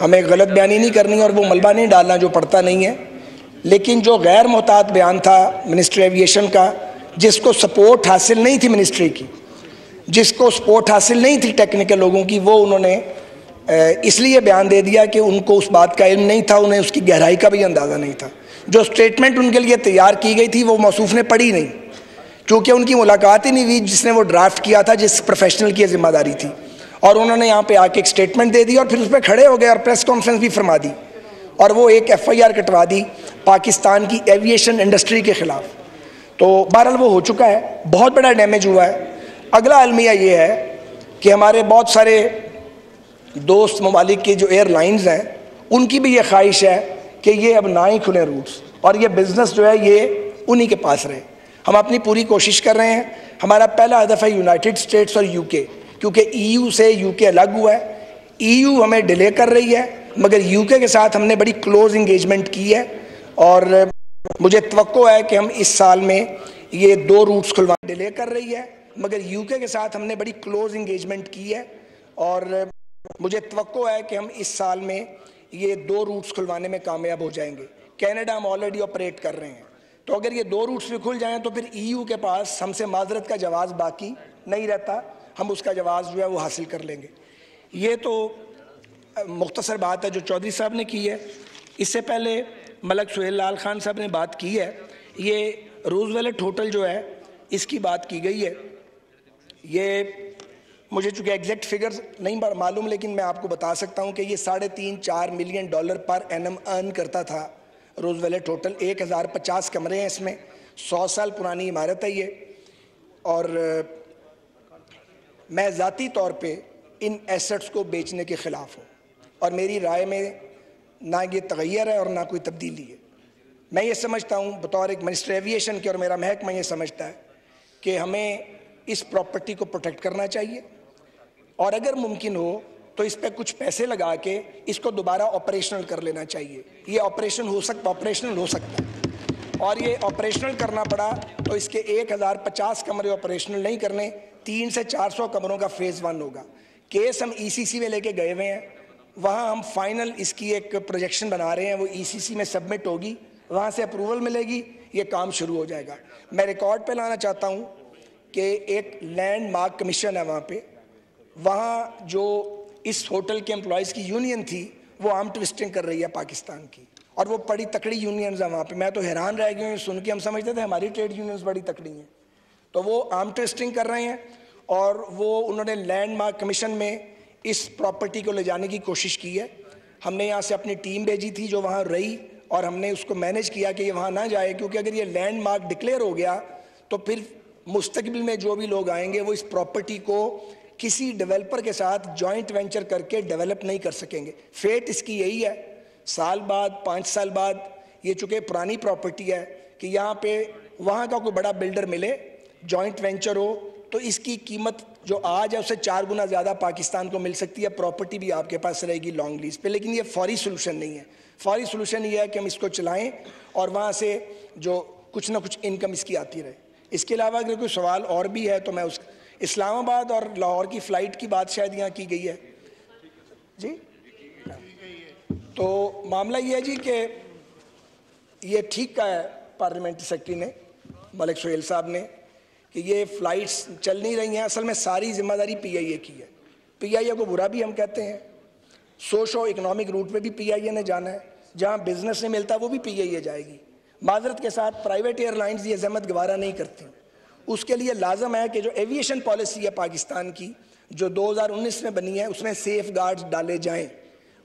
ہمیں غلط بیانی نہیں کرنی اور وہ ملبہ نہیں ڈالنا جو پڑتا نہیں ہے. لیکن جو غیر محتاط بیان تھا منسٹری ایویشن کا، جس کو سپورٹ حاصل نہیں تھی منسٹری کی، جس کو سپورٹ حاصل نہیں تھی ٹیکنیکل لوگوں کی، وہ انہوں نے اس لیے بیان دے دیا کہ ان کو اس بات کا علم نہیں تھا، انہیں اس کی گہرائی کا بھی اندازہ نہیں تھا. جو سٹیٹمنٹ ان کے لیے تیار کی گئی تھی وہ موصوف نے پڑھی نہیں، کیونکہ ان کی ملاقات ہی نہیں ہوئی جس نے وہ ڈرافٹ کیا تھا، جس پروفیشنل کی ذمہ داری تھی. اور انہوں نے یہاں پہ آ کے ایک سٹیٹمنٹ دے دی اور پھر اس پہ کھڑے ہو گئے اور پریس کانفرنس بھی فرما دی، اور وہ ایک ایف آئی آر کٹوا دی پاکستان کی ایویشن انڈسٹری کے خلاف. تو بہرحال وہ ہو چکا ہے، بہت بڑا ڈیمیج ہوا ہے. اگلا المیہ یہ ہے کہ ہمارے بہت سارے دوست ممالک کے جو ایئر لائنز ہیں ان کی بھی یہ خواہش ہے کہ یہ اب نہ ہی کھلیں روٹس، اور یہ بزنس جو ہے یہ انہی کے پاس رہے. ہم اپنی پوری کوشش کر رہے ہیں. ہمارا پہلا ہدف ہے یونائٹڈ اسٹیٹس اور یو کے، کیونکہ ای یو سے یو کے الگ ہوا ہے. ای یو ہمیں ڈیلے کر رہی ہے، مگر یو کے ساتھ ہم نے بڑی کلوز انگیجمنٹ کی ہے، اور مجھے توقع ہے کہ ہم اس سال میں یہ 2 روٹس کھلوانے ڈیلے کر رہی ہے، مگر یو کے ساتھ ہم نے بڑی کلوز انگیجمنٹ کی ہے، اور مجھے توقع ہے کہ ہم اس سال میں یہ 2 روٹس کھلوانے میں کامیاب ہو جائیں گے. کینیڈا ہم آلریڈی آپریٹ کر رہے ہیں، تو اگر یہ 2 روٹس بھی کھل جائیں تو پھر ای یو کے پاس ہم سے معذرت کا جواز باقی نہیں رہتا، ہم اس کا جواز جو ہے وہ حاصل کر لیں گے. یہ تو مختصر بات ہے جو چودھری صاحب نے کی ہے. اس سے پہلے ملک سہیل لال خان صاحب نے بات کی ہے. یہ روزویلٹ ہوٹل جو ہے اس کی بات کی گئی ہے. یہ مجھے چونکہ ایگزیکٹ فگرز نہیں معلوم، لیکن میں آپ کو بتا سکتا ہوں کہ یہ $3.5-4 ملین پر اینم ارن کرتا تھا روزویلٹ ہوٹل. 1050 کمرے ہیں اس میں، 100 سال پرانی عمارت ہے یہ. اور میں ذاتی طور پہ ان ایسٹس کو بیچنے کے خلاف ہوں، اور میری رائے میں نہ یہ تغیر ہے اور نہ کوئی تبدیلی ہے. میں یہ سمجھتا ہوں بطور ایک منسٹر ایویشن کے، اور میرا محکمہ یہ سمجھتا ہے کہ ہمیں اس پراپرٹی کو پروٹیکٹ کرنا چاہیے، اور اگر ممکن ہو تو اس پہ کچھ پیسے لگا کے اس کو دوبارہ آپریشنل کر لینا چاہیے. یہ آپریشنل ہو سکتا ہے، اور یہ آپریشنل کرنا پڑا تو اس کے 1050 کمرے آپریشنل نہیں کرنے، 300 سے 400 کمروں کا فیز 1 ہوگا. کیس ہم ای سی سی میں لے کے گئے ہوئے ہیں، وہاں ہم فائنل اس کی ایک پروجیکشن بنا رہے ہیں، وہ ای سی سی میں سبمٹ ہوگی، وہاں سے اپروول ملے گی، یہ کام شروع ہو جائے گا. میں ریکارڈ پہ لانا چاہتا ہوں کہ ایک لینڈ مارک کمیشن ہے وہاں جو اس ہوٹل کے امپلائیز کی یونین تھی وہ آرم ٹوسٹنگ کر رہی ہے پاکستان کی، اور وہ بڑی تکڑی یونینز ہیں وہاں پہ. میں تو حیران رہ گیا ہوں سن کے، ہم سمجھتے تھے ہماری ٹریڈ یونینز بڑی تکڑی ہیں. تو وہ آرم ٹوسٹنگ کر رہے ہیں، اور وہ انہوں نے لینڈ مارک کمیشن میں اس پراپرٹی کو لے جانے کی کوشش کی ہے. ہم نے یہاں سے اپنی ٹیم بھیجی تھی جو وہاں رہی، اور ہم نے اس کو مینیج کیا کہ یہ وہاں نہ جائے، کیونکہ اگر یہ لینڈ مارک ڈکلیئر ہو گیا تو پھر مستقبل میں جو بھی لوگ آئیں گے وہ اس پراپرٹی کو کسی ڈیولپر کے ساتھ جوائنٹ وینچر کر کے ڈیولپ نہیں کر سکیں گے. فیٹ اس کی یہی ہے، سال بعد 5 سال بعد، یہ چونکہ پرانی پراپرٹی ہے، کہ یہاں پہ وہاں کا کوئی بڑا بلڈر ملے، جوائنٹ وینچر ہو، تو اس کی قیمت جو آج ہے اس سے 4 گنا زیادہ پاکستان کو مل سکتی ہے. پراپرٹی بھی آپ کے پاس رہے گی لانگ لیز پہ. لیکن یہ فوری سولوشن نہیں ہے. فوری سولوشن یہ ہے کہ ہم اس کو چلائیں اور وہاں سے جو کچھ نہ کچھ انکم اس کی آتی رہے. اس کے علاوہ اگر کوئی سوال اور بھی ہے تو میں اس اسلام آباد اور لاہور کی فلائٹ کی بات شاید یہاں کی گئی ہے جی. تو معاملہ یہ ہے جی کہ یہ ٹھیک کہا ہے پارلیمنٹری سیکرٹری نے، ملک سہیل صاحب نے، کہ یہ فلائٹس چل نہیں رہی ہیں. اصل میں ساری ذمہ داری پی آئی اے کی ہے. پی آئی اے کو برا بھی ہم کہتے ہیں، سوشو اکنامک روٹ پہ بھی پی آئی اے نے جانا ہے، جہاں بزنس نہیں ملتا وہ بھی پی آئی اے جائے گی. معذرت کے ساتھ پرائیویٹ ایئر لائنز یہ زحمت گوارا نہیں کرتی. اس کے لیے لازم ہے کہ جو ایویشن پالیسی ہے پاکستان کی جو 2019 میں بنی ہے اس میں سیف گارڈز ڈالے جائیں.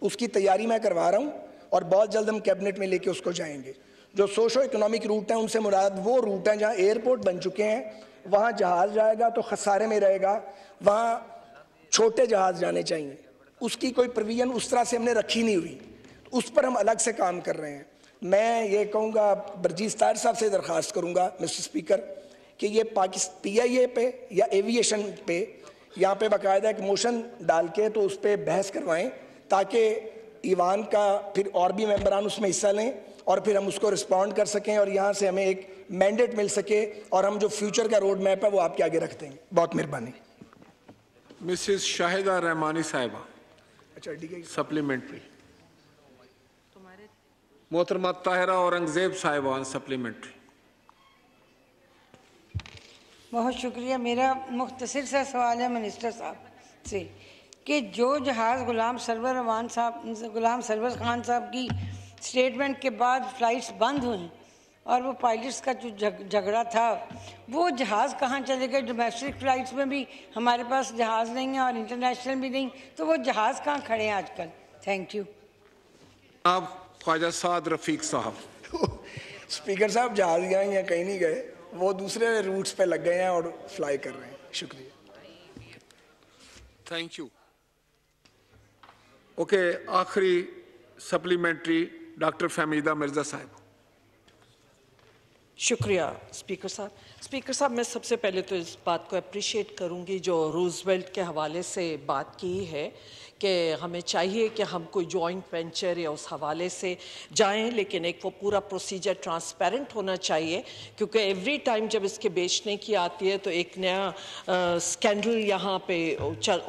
اس کی تیاری میں کروا رہا ہوں، اور بہت جلد ہم کیبنٹ میں لے کے اس کو جائیں گے. جو سوشو اکنامک روٹ ہیں ان سے مراد وہ روٹ ہیں جہاں ایئرپورٹ بن چکے ہیں، وہاں جہاز جائے گا تو خسارے میں رہے گا، وہاں چھوٹے جہاز جانے چاہیے. اس کی کوئی پروویژن اس طرح سے ہم نے رکھی نہیں ہوئی، اس پر ہم الگ سے کام کر رہے ہیں. میں یہ کہوں گا، برجیز طاہر صاحب سے درخواست کروں گا مسٹر اسپیکر، کہ یہ پی آئی اے پہ یا ایویشن پہ یہاں پہ باقاعدہ ایک موشن ڈال کے تو اس پہ بحث کروائیں، تاکہ ایوان کا پھر اور بھی ممبران اس میں حصہ لیں، اور پھر ہم اس کو رسپونڈ کر سکیں، اور یہاں سے ہمیں ایک مینڈیٹ مل سکے، اور ہم جو فیوچر کا روڈ میپ ہے وہ آپ کے آگے رکھ دیں گے. بہت مہربانی. مسز شاہدہ رحمانی صاحبہ، اچھا ٹھیک ہے. سپلیمنٹری. محترمہ طاہرہ اورنگزیب صاحبان سپلیمنٹری. بہت شکریہ. میرا مختصر سا سوال ہے منسٹر صاحب سے کہ جو جہاز غلام سرور خان صاحب کی سٹیٹمنٹ کے بعد فلائٹس بند ہوئیں اور وہ پائلٹس کا جو جھگڑا تھا, وہ جہاز کہاں چلے گئے؟ ڈومیسٹک فلائٹس میں بھی ہمارے پاس جہاز نہیں ہے اور انٹرنیشنل بھی نہیں, تو وہ جہاز کہاں کھڑے ہیں آج کل؟ Thank you. جناب خواجہ سعد رفیق صاحب. اسپیکر صاحب جہاز یہاں یا کہیں نہیں گئے, وہ دوسرے روٹس پہ لگ گئے ہیں اور فلائی کر رہے ہیں. شکریہ. Thank you. اوکے, آخری سپلیمنٹری ڈاکٹر فہمیدہ مرزا صاحب. شکریہ اسپیکر صاحب. اسپیکر صاحب, میں سب سے پہلے تو اس بات کو اپریشیٹ کروں گی جو روزویلٹ کے حوالے سے بات کی ہے کہ ہمیں چاہیے کہ ہم کوئی جوائنٹ وینچر یا اس حوالے سے جائیں, لیکن ایک وہ پورا پروسیجر ٹرانسپیرنٹ ہونا چاہیے, کیونکہ ایوری ٹائم جب اس کے بیچنے کی آتی ہے تو ایک نیا اسکینڈل یہاں پہ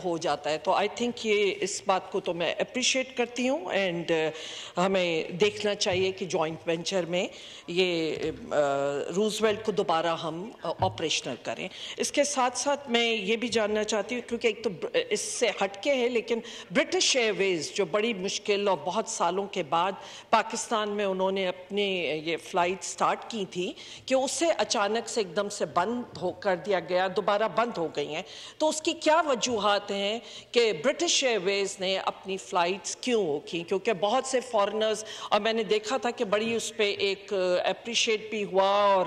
ہو جاتا ہے. تو آئی تھنک یہ اس بات کو تو میں اپریشیٹ کرتی ہوں, اینڈ ہمیں دیکھنا چاہیے کہ جوائنٹ وینچر میں یہ روزویلٹ کو دوبارہ ہم آپریشنل کریں. اس کے ساتھ ساتھ میں یہ بھی جاننا چاہتی ہوں, کیونکہ ایک تو اس سے ہٹ کے ہے, لیکن برٹش ایئر ویز جو بڑی مشکل اور بہت سالوں کے بعد پاکستان میں انہوں نے اپنے یہ فلائٹ سٹارٹ کی تھی, کہ اسے اچانک سے ایک دم سے بند کر دیا گیا, دوبارہ بند ہو گئی ہیں. تو اس کی کیا وجوہات ہیں کہ برٹش ایئر ویز نے اپنی فلائٹس کیوں کی؟ کیونکہ بہت سے فارنرز, اور میں نے دیکھا تھا کہ بڑی اس پہ ایک اپریشیٹ بھی ہوا, اور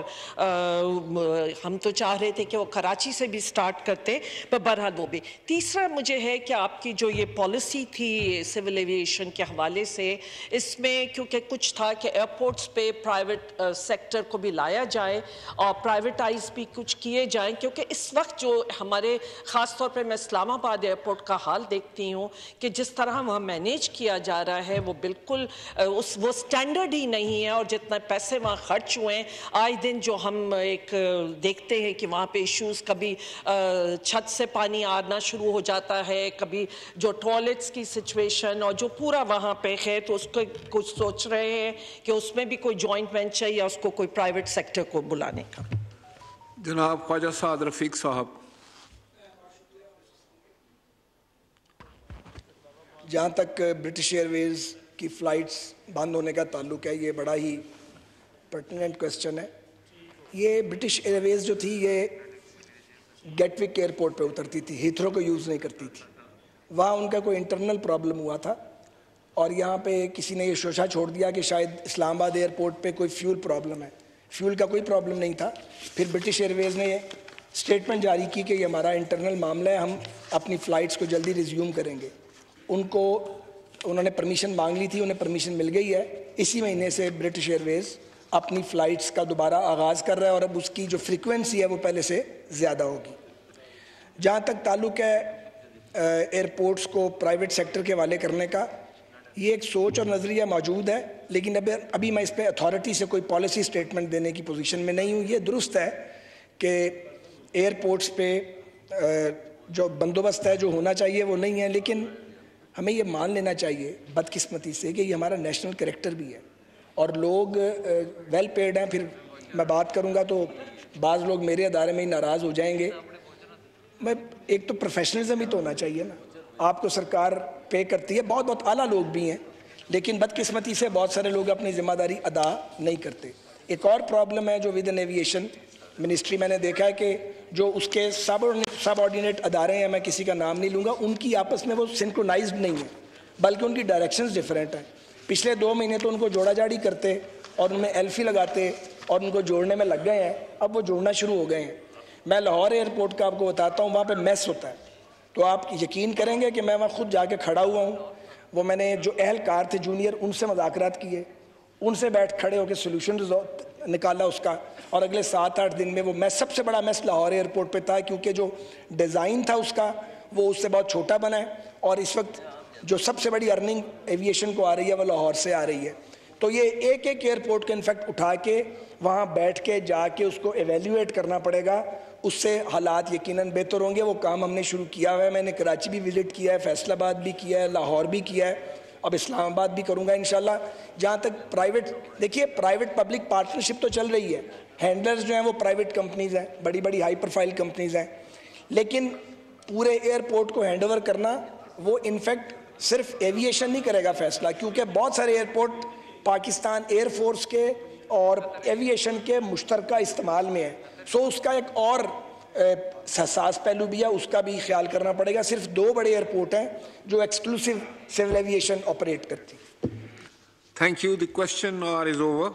ہم تو چاہ رہے تھے کہ وہ کراچی سے بھی سٹارٹ کرتے, پر بہرحال وہ بھی. تیسرا مجھے ہے کہ آپ کی جو یہ پالیسی تھی سول ایویشن کے حوالے سے, اس میں کیونکہ کچھ تھا کہ ایئرپورٹس پہ پرائیویٹ سیکٹر کو بھی لایا جائے اور پرائیویٹائز بھی کچھ کیے جائیں, کیونکہ اس وقت جو ہمارے خاص طور پہ میں اسلام آباد ایئرپورٹ کا حال دیکھتی ہوں کہ جس طرح وہاں مینیج کیا جا رہا ہے وہ بالکل وہ سٹینڈرڈ ہی نہیں ہے, اور جتنا پیسے وہاں خرچ ہوئے ہیں, آئے دن جو ہم ایک دیکھتے ہیں کہ وہاں پہ ایشوز, کبھی چھت سے پانی آنا شروع ہو جاتا ہے, کبھی جو ٹوائلٹس کی سچویشن, اور جو پورا وہاں پہ ہے, تو اس کو کچھ سوچ رہے ہیں کہ اس میں بھی کوئی جوائنٹ وینچر یا اس کو کوئی پرائیویٹ سیکٹر کو بلانے کا. جناب خواجہ سعد رفیق صاحب. جہاں تک برٹش ایئر ویز کی فلائٹس بند ہونے کا تعلق ہے, یہ بڑا ہی پرٹیننٹ کویسچن ہے. یہ برٹش ایئر ویز جو تھی یہ گیٹ وک ایئرپورٹ پہ اترتی تھی, ہیتھرو کو یوز نہیں کرتی تھی. وہاں ان کا کوئی انٹرنل پرابلم ہوا تھا, اور یہاں پہ کسی نے یہ شوشہ چھوڑ دیا کہ شاید اسلام آباد ایئرپورٹ پہ کوئی فیول پرابلم ہے. فیول کا کوئی پرابلم نہیں تھا. پھر برٹش ایئر ویز نے یہ اسٹیٹمنٹ جاری کی کہ یہ ہمارا انٹرنل معاملہ ہے, ہم اپنی فلائٹس کو جلدی ریزیوم کریں گے. انہوں نے پرمیشن مانگ لی تھی, انہیں پرمیشن مل گئی ہے. اسی مہینے سے برٹش ایئر ویز اپنی فلائٹس کا دوبارہ آغاز کر رہا ہے, اور اب اس کی جو فریکوینسی ہے وہ پہلے سے زیادہ ہوگی. جہاں تک تعلق ہے ایئرپورٹس کو پرائیویٹ سیکٹر کے حوالے کرنے کا, یہ ایک سوچ اور نظریہ موجود ہے, لیکن ابھی میں اس پہ اتھارٹی سے کوئی پالیسی سٹیٹمنٹ دینے کی پوزیشن میں نہیں ہوں. یہ درست ہے کہ ایئرپورٹس پہ جو بندوبست ہے جو ہونا چاہیے وہ نہیں ہے, لیکن ہمیں یہ مان لینا چاہیے بدقسمتی سے کہ یہ ہمارا نیشنل کریکٹر بھی ہے, اور لوگ ویل پیڈ ہیں. پھر میں بات کروں گا تو بعض لوگ میرے ادارے میں ہی ناراض ہو جائیں گے. میں ایک تو پروفیشنلزم ہی تو ہونا چاہیے نا. آپ کو سرکار پے کرتی ہے, بہت بہت اعلیٰ لوگ بھی ہیں, لیکن بدقسمتی سے بہت سارے لوگ اپنی ذمہ داری ادا نہیں کرتے. ایک اور پرابلم ہے جو ود ان ایویشن منسٹری میں نے دیکھا ہے کہ جو اس کے سب آرڈینیٹ ادارے ہیں, میں کسی کا نام نہیں لوں گا, ان کی آپس میں وہ سنکرونائزڈ نہیں ہے, بلکہ ان کی ڈائریکشنز ڈفرینٹ ہیں. پچھلے 2 مہینے تو ان کو جوڑا جاڑی کرتے اور ان میں ایلفی لگاتے اور ان کو جوڑنے میں لگ گئے ہیں, اب وہ جوڑنا شروع ہو گئے ہیں. میں لاہور ایئرپورٹ کا آپ کو بتاتا ہوں, وہاں پہ میس ہوتا ہے, تو آپ یقین کریں گے کہ میں وہاں خود جا کے کھڑا ہوا ہوں. وہ میں نے جو اہلکار تھے جونیئر, ان سے مذاکرات کیے, ان سے کھڑے ہو کے سولوشن نکالا اس کا, اور اگلے 7-8 دن میں وہ میس, سب سے بڑا میس لاہور ایئرپورٹ پہ تھا, کیونکہ جو ڈیزائن تھا اس کا وہ اس سے بہت چھوٹا بنا ہے, اور اس وقت جو سب سے بڑی ارننگ ایویشن کو آ رہی ہے وہ لاہور سے آ رہی ہے. تو یہ ایک ایئرپورٹ کو انفیکٹ اٹھا کے وہاں بیٹھ کے جا کے اس کو ایویلیویٹ کرنا پڑے گا, اس سے حالات یقیناً بہتر ہوں گے. وہ کام ہم نے شروع کیا ہوا ہے, میں نے کراچی بھی وزٹ کیا ہے, فیصل آباد بھی کیا ہے, لاہور بھی کیا ہے, اب اسلام آباد بھی کروں گا انشاءاللہ. جہاں تک پرائیویٹ، دیکھیے پرائیویٹ پبلک پارٹنرشپ تو چل رہی ہے، ہینڈلرز جو ہیں وہ پرائیویٹ کمپنیز ہیں، بڑی بڑی ہائی پروفائل کمپنیز ہیں، لیکن پورے ایئرپورٹ کو ہینڈ اوور کرنا وہ انفیکٹ صرف ایویشن نہیں کرے گا فیصلہ، کیونکہ بہت سارے ایئرپورٹ پاکستان ایئر فورس کے اور ایویشن کے مشترکہ استعمال میں ہے. سو اس کا ایک اور حساس پہلو بھی ہے، اس کا بھی خیال کرنا پڑے گا. صرف 2 بڑے ایئرپورٹ ہیں جو ایکسکلوسیو سول ایویشن آپریٹ کرتی. Thank you. The question is over.